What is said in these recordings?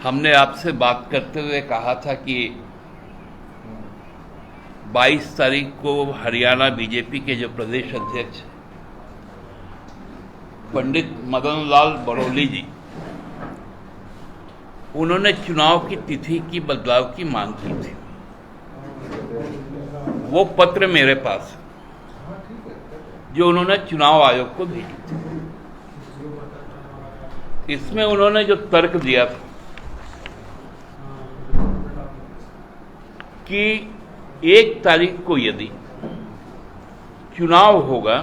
हमने आपसे बात करते हुए कहा था कि 22 तारीख को हरियाणा बीजेपी के जो प्रदेश अध्यक्ष पंडित मदन लाल बरौली जी, उन्होंने चुनाव की तिथि की बदलाव की मांग की थी। वो पत्र मेरे पास है जो उन्होंने चुनाव आयोग को भेजी थी। इसमें उन्होंने जो तर्क दिया था कि 1 तारीख को यदि चुनाव होगा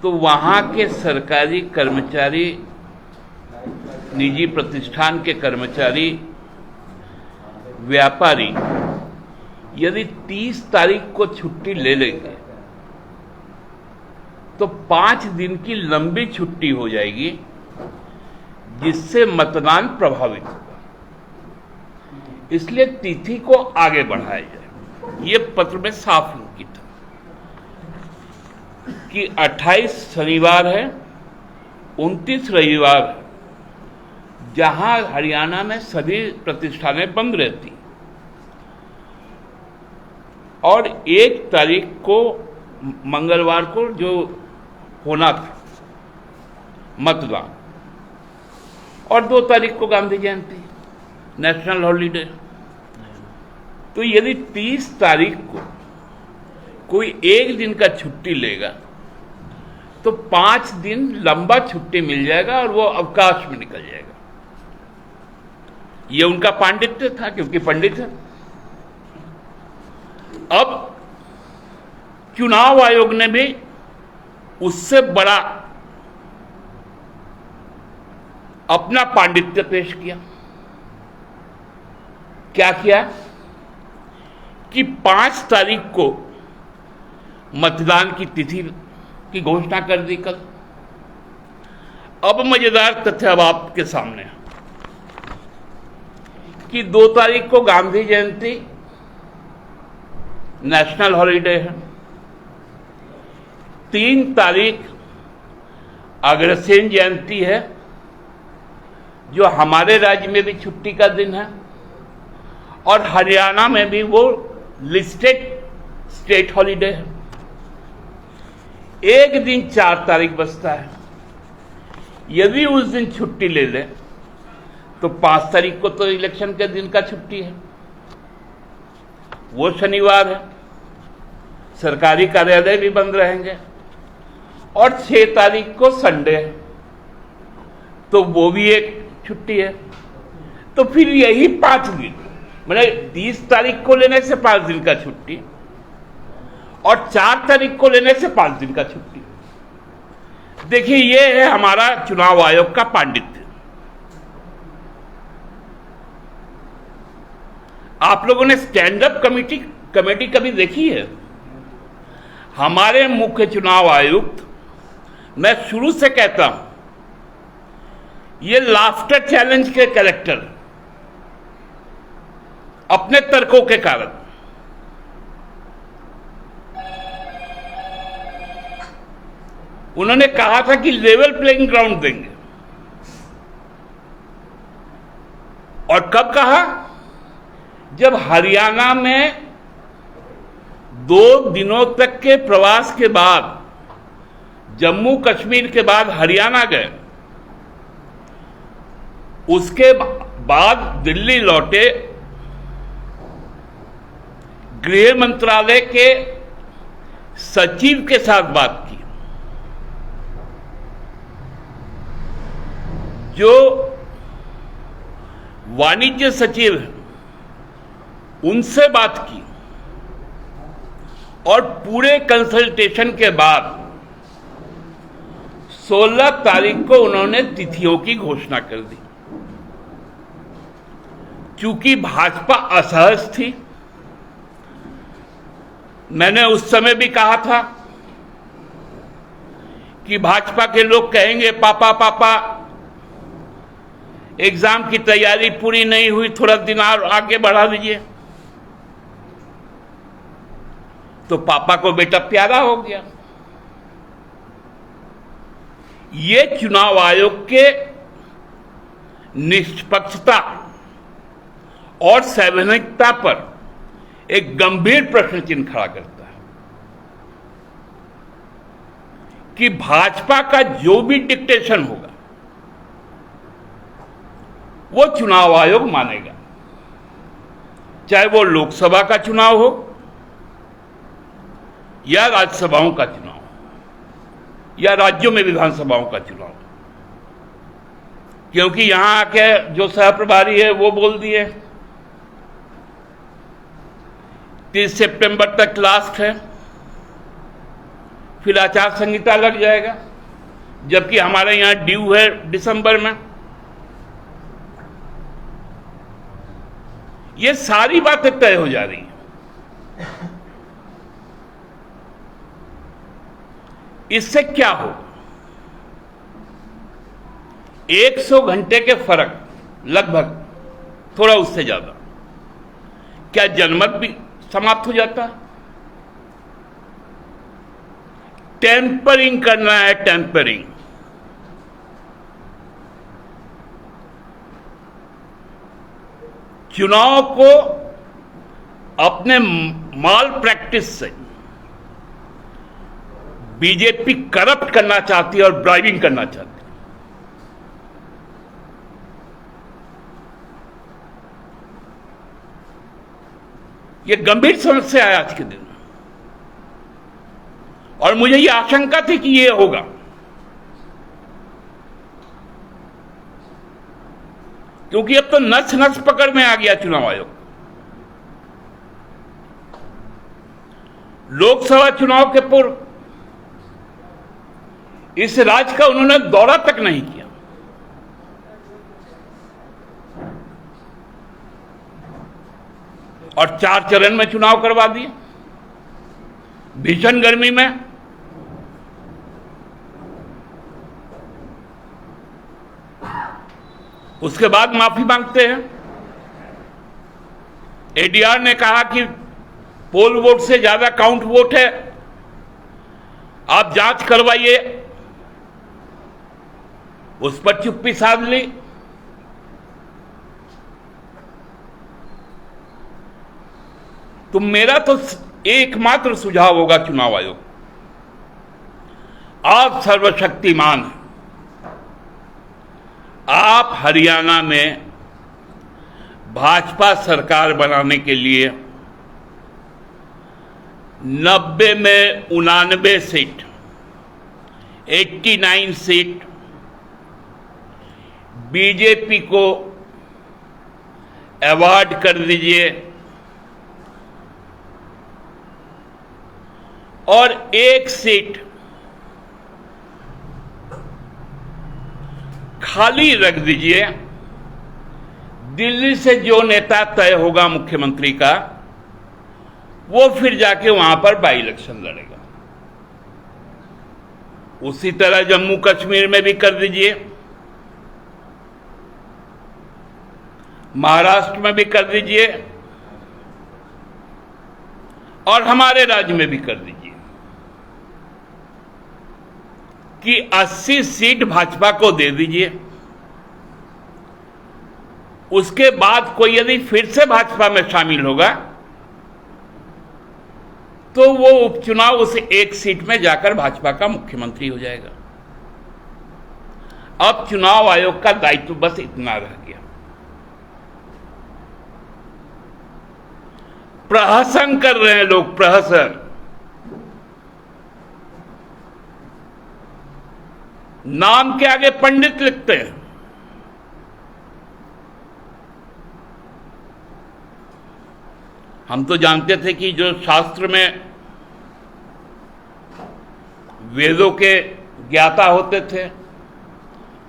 तो वहां के सरकारी कर्मचारी, निजी प्रतिष्ठान के कर्मचारी, व्यापारी यदि 30 तारीख को छुट्टी ले लेंगे तो 5 दिन की लंबी छुट्टी हो जाएगी, जिससे मतदान प्रभावित होगा। इसलिए तिथि को आगे बढ़ाया जाए। ये पत्र में साफ अंकित है कि 28 शनिवार है, 29 रविवार है, जहां हरियाणा में सभी प्रतिष्ठानें बंद रहती, और 1 तारीख को मंगलवार को जो होना था मतदान, और 2 तारीख को गांधी जयंती, नेशनल हॉलीडे। तो यदि 30 तारीख को कोई 1 दिन का छुट्टी लेगा तो 5 दिन लंबा छुट्टी मिल जाएगा और वो अवकाश में निकल जाएगा। ये उनका पांडित्य था, क्योंकि पंडित है। अब चुनाव आयोग ने भी उससे बड़ा अपना पांडित्य पेश किया। क्या किया कि 5 तारीख को मतदान की तिथि की घोषणा कर दी कल। अब मजेदार तथ्य अब आपके सामने है कि 2 तारीख को गांधी जयंती, नेशनल हॉलीडे है। 3 तारीख अग्रसेन जयंती है, जो हमारे राज्य में भी छुट्टी का दिन है, और हरियाणा में भी वो लिस्टेड स्टेट हॉलीडे है। 1 दिन 4 तारीख बचता है। यदि उस दिन छुट्टी ले ले तो 5 तारीख को तो इलेक्शन के दिन का छुट्टी है, वो शनिवार है, सरकारी कार्यालय भी बंद रहेंगे, और 6 तारीख को संडे है, तो वो भी एक छुट्टी है। तो फिर यही 5 दिन, मतलब 30 तारीख को लेने से 5 दिन का छुट्टी, और 4 तारीख को लेने से 5 दिन का छुट्टी। देखिए, ये है हमारा चुनाव आयोग का पांडित्य। आप लोगों ने स्टैंड अप कमेटी कभी देखी है? हमारे मुख्य चुनाव आयुक्त, मैं शुरू से कहता हूं, ये लाफ्टर चैलेंज के कैरेक्टर, अपने तर्कों के कारण उन्होंने कहा था कि लेवल प्लेइंग ग्राउंड देंगे। और कब कहा? जब हरियाणा में 2 दिनों तक के प्रवास के बाद, जम्मू कश्मीर के बाद हरियाणा गए, उसके बाद दिल्ली लौटे, गृह मंत्रालय के सचिव के साथ बात की, जो वाणिज्य सचिव है उनसे बात की, और पूरे कंसल्टेशन के बाद 16 तारीख को उन्होंने तिथियों की घोषणा कर दी। चूंकि भाजपा असहज थी, मैंने उस समय भी कहा था कि भाजपा के लोग कहेंगे पापा पापा एग्जाम की तैयारी पूरी नहीं हुई, थोड़ा दिन और आगे बढ़ा दीजिए। तो पापा को बेटा प्यारा हो गया। ये चुनाव आयोग के निष्पक्षता और संवैधानिकता पर एक गंभीर प्रश्न चिन्ह खड़ा करता है कि भाजपा का जो भी डिक्टेशन होगा वो चुनाव आयोग मानेगा, चाहे वो लोकसभा का चुनाव हो या राज्यसभाओं का चुनाव या राज्यों में विधानसभाओं का चुनाव। क्योंकि यहां आके जो सह प्रभारी है वो बोल दिए 30 सितंबर तक लास्ट है, फिर आचार संहिता लग जाएगा, जबकि हमारे यहां ड्यू है दिसंबर में। ये सारी बातें तय हो जा रही हैं। इससे क्या हो? 100 घंटे के फर्क, लगभग थोड़ा उससे ज्यादा, क्या जनमत भी समाप्त हो जाता? टेम्परिंग करना है, टेम्परिंग। चुनाव को अपने माल प्रैक्टिस से बीजेपी करप्ट करना चाहती है और ब्राइबिंग करना चाहती है। यह गंभीर समस्या है आज के दिन में, और मुझे यह आशंका थी कि यह होगा। क्योंकि अब तो नस नस पकड़ में आ गया चुनाव आयोग। लोकसभा चुनाव के पूर्व इस राज्य का उन्होंने दौरा तक नहीं किया। और 4 चरण में चुनाव करवा दिए, भीषण गर्मी में। उसके बाद माफी मांगते हैं। एडीआर ने कहा कि पोल वोट से ज्यादा काउंट वोट है, आप जांच करवाइए। उस पर चुप्पी साध ली। तो मेरा तो एकमात्र सुझाव होगा चुनाव आयोग, आप सर्वशक्तिमान हैं। आप हरियाणा में भाजपा सरकार बनाने के लिए 90 में 89 सीट, 89 सीट बीजेपी को अवार्ड कर दीजिए और 1 सीट खाली रख दीजिए। दिल्ली से जो नेता तय होगा मुख्यमंत्री का, वो फिर जाके वहां पर बाई इलेक्शन लड़ेगा। उसी तरह जम्मू कश्मीर में भी कर दीजिए, महाराष्ट्र में भी कर दीजिए और हमारे राज्य में भी कर दीजिए कि 80 सीट भाजपा को दे दीजिए। उसके बाद कोई यदि फिर से भाजपा में शामिल होगा तो वो उपचुनाव उस 1 सीट में जाकर भाजपा का मुख्यमंत्री हो जाएगा। अब चुनाव आयोग का दायित्व बस इतना रह गया। प्रहसन कर रहे हैं लोग, प्रहसन। नाम के आगे पंडित लिखते हैं। हम तो जानते थे कि जो शास्त्र में वेदों के ज्ञाता होते थे,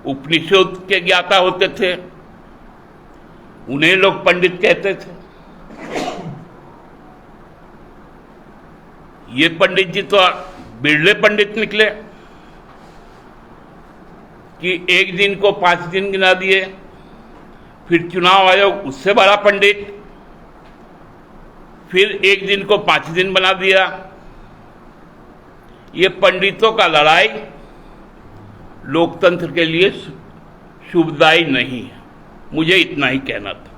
उपनिषद के ज्ञाता होते थे, उन्हें लोग पंडित कहते थे। ये पंडित जी तो बिरले पंडित निकले कि एक दिन को 5 दिन गिना दिए, फिर चुनाव आयोग उससे बड़ा पंडित, फिर एक दिन को 5 दिन बना दिया। ये पंडितों का लड़ाई लोकतंत्र के लिए शुभदायी नहीं है। मुझे इतना ही कहना था।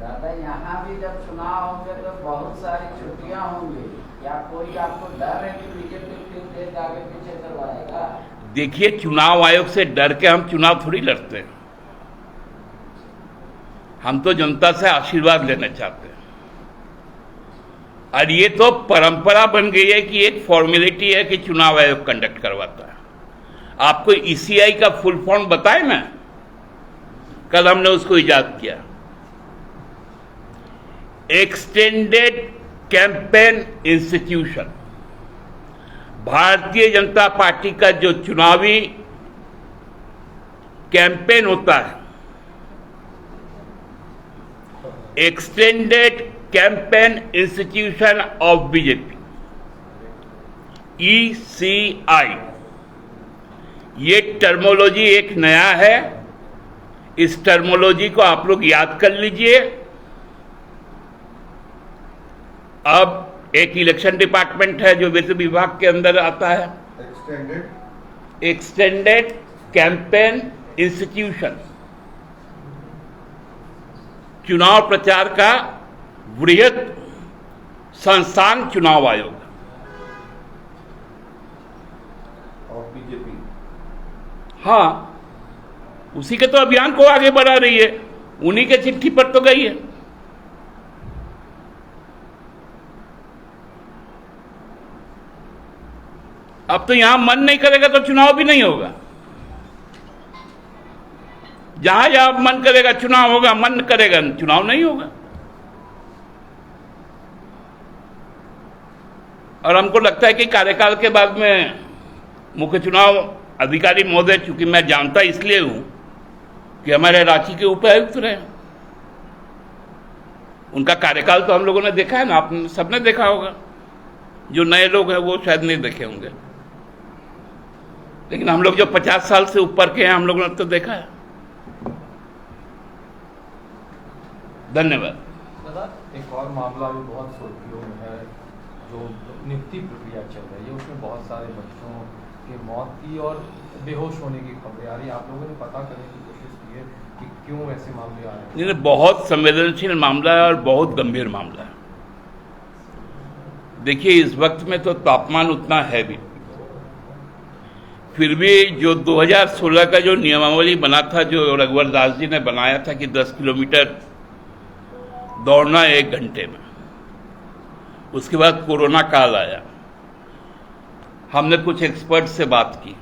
दादा, यहाँ भी जब चुनाव होंगे तो बहुत सारी छुट्टियां होंगी, या कोई आपको डर है कि बीजेपी फिर देश आगे पीछे करवाएगा? देखिए, चुनाव आयोग से डर के हम चुनाव थोड़ी लड़ते हैं। हम तो जनता से आशीर्वाद लेना चाहते हैं, और ये तो परंपरा बन गई है कि एक फॉर्मेलिटी है कि चुनाव आयोग कंडक्ट करवाता है। आपको ईसीआई का फुल फॉर्म बताए ना, कल हमने उसको इजाद किया, extended campaign institution. Bharatiya Janata party का जो चुनावी कैंपेन होता है, extended campaign institution of BJP, ECI, ये टर्मोलॉजी एक नया है। इस टर्मोलॉजी को आप लोग याद कर लीजिए। अब एक इलेक्शन डिपार्टमेंट है जो वित्त विभाग के अंदर आता है, एक्सटेंडेड कैंपेन इंस्टीट्यूशन, चुनाव प्रचार का वृहद संस्थान चुनाव आयोग और बीजेपी। हाँ, उसी के तो अभियान को आगे बढ़ा रही है, उन्हीं के चिट्ठी पर तो गई है। अब तो यहां मन नहीं करेगा तो चुनाव भी नहीं होगा। जहां जहां मन करेगा चुनाव होगा, मन करेगा चुनाव नहीं होगा। और हमको लगता है कि कार्यकाल के बाद में मुख्य चुनाव अधिकारी महोदय, चूंकि मैं जानता इसलिए हूं कि हमारे रांची के उप आयुक्त रहे, उनका कार्यकाल तो हम लोगों ने देखा है ना, आप सबने देखा होगा। जो नए लोग हैं वो शायद नहीं देखे होंगे, लेकिन हम लोग जो 50 साल से ऊपर के हैं, हम लोगों ने तो देखा है। धन्यवाद। दादा, एक और मामला भी बहुत सुर्खियों में है, जो नियुक्ति प्रक्रिया चल रही है, उसमें बहुत सारे बच्चों के मौत की और बेहोश होने की खबरें आ रही है। आप लोगों ने पता करने की कोशिश की है कि क्यों ऐसे मामले आ रहे हैं? नहीं, बहुत संवेदनशील मामला है और बहुत गंभीर मामला है। देखिए, इस वक्त में तो तापमान उतना है भी, फिर भी जो 2016 का जो नियमावली बना था, जो रघुवर दास जी ने बनाया था कि 10 किलोमीटर दौड़ना 1 घंटे में, उसके बाद कोरोना काल आया। हमने कुछ एक्सपर्ट से बात की,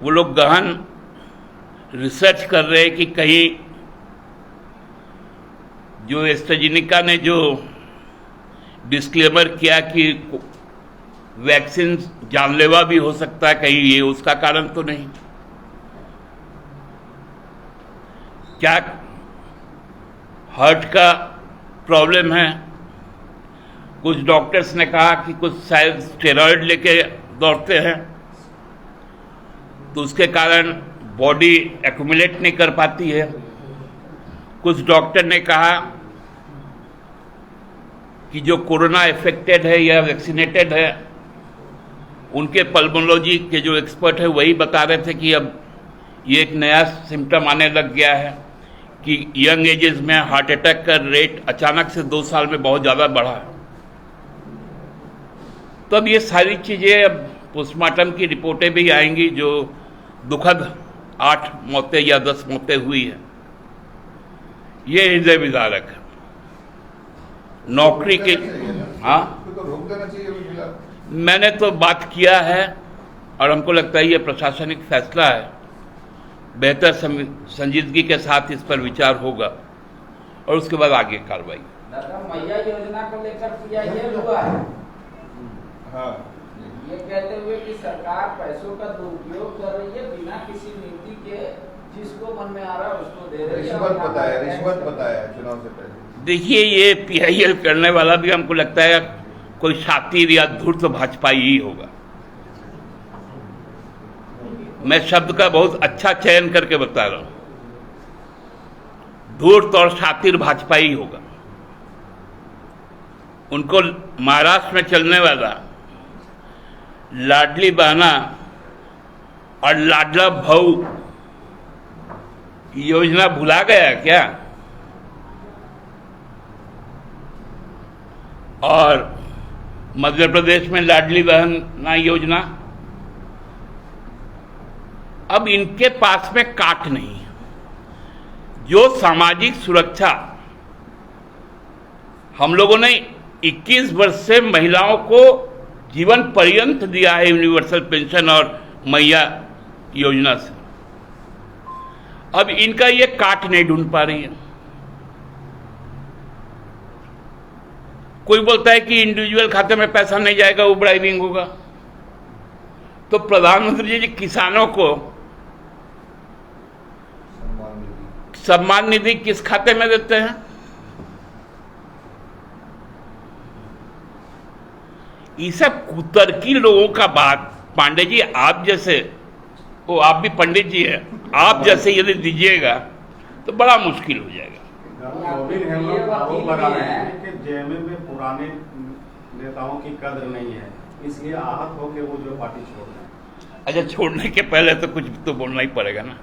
वो लोग गहन रिसर्च कर रहे हैं कि कहीं जो एस्ट्राजेनेका ने जो डिस्क्लेमर किया कि वैक्सीन जानलेवा भी हो सकता है, कहीं ये उसका कारण तो नहीं। क्या हार्ट का प्रॉब्लम है? कुछ डॉक्टर्स ने कहा कि कुछ शायद स्टेरॉइड लेके दौड़ते हैं, तो उसके कारण बॉडी एक्यूमुलेट नहीं कर पाती है। कुछ डॉक्टर ने कहा कि जो कोरोना इफेक्टेड है या वैक्सीनेटेड है, उनके पल्मोलॉजी के जो एक्सपर्ट है वही बता रहे थे कि अब ये एक नया सिम्टम आने लग गया है कि यंग एजेस में हार्ट अटैक का रेट अचानक से 2 साल में बहुत ज़्यादा बढ़ा है। तो अब ये सारी चीज़ें, अब पोस्टमार्टम की रिपोर्टें भी आएंगी, जो दुखद 8 मौतें या 10 मौतें हुई है। ये हृदय विदारक है। नौकरी के, हाँ, रोक देना चाहिए। मैंने तो बात किया है और हमको लगता है ये प्रशासनिक फैसला है, बेहतर संजीदगी के साथ इस पर विचार होगा और उसके बाद आगे कार्रवाई। दादा, मैया योजना को लेकर पीआईएल हुआ है, हाँ, ये कहते हुए कि सरकार पैसों का दुरुपयोग कर रही है बिना किसी नीति के, जिसको मन में आ रहा है उसको दे रही है। रिश्वत बताया चुनाव से पहले। देखिए, ये पीआईएल करने वाला भी हमको लगता है कोई शातिर या धूर्त भाजपाई ही होगा। मैं शब्द का बहुत अच्छा चयन करके बता रहा हूं, धूर्त और शातिर भाजपाई होगा। उनको महाराष्ट्र में चलने वाला लाडली बहना और लाडला भाऊ योजना भुला गया क्या? और मध्य प्रदेश में लाडली बहन योजना, अब इनके पास में काट नहीं है। जो सामाजिक सुरक्षा हम लोगों ने 21 वर्ष से महिलाओं को जीवन पर्यंत दिया है यूनिवर्सल पेंशन और मैया योजना से, अब इनका ये काट नहीं ढूंढ पा रही है। कोई बोलता है कि इंडिविजुअल खाते में पैसा नहीं जाएगा, वो ड्राइविंग होगा। तो प्रधानमंत्री जी किसानों को सम्मान निधि किस खाते में देते हैं? ये सब कुतर्की लोगों का बात। पांडे जी, आप जैसे, वो आप भी पंडित जी हैं, आप जैसे यदि दीजिएगा तो बड़ा मुश्किल हो जाएगा। जेएमएम में पुराने नेताओं की कद्र नहीं है, इसलिए आहत होकर वो जो पार्टी छोड़ रहे हैं। अच्छा, छोड़ने के पहले तो कुछ तो बोलना ही पड़ेगा ना।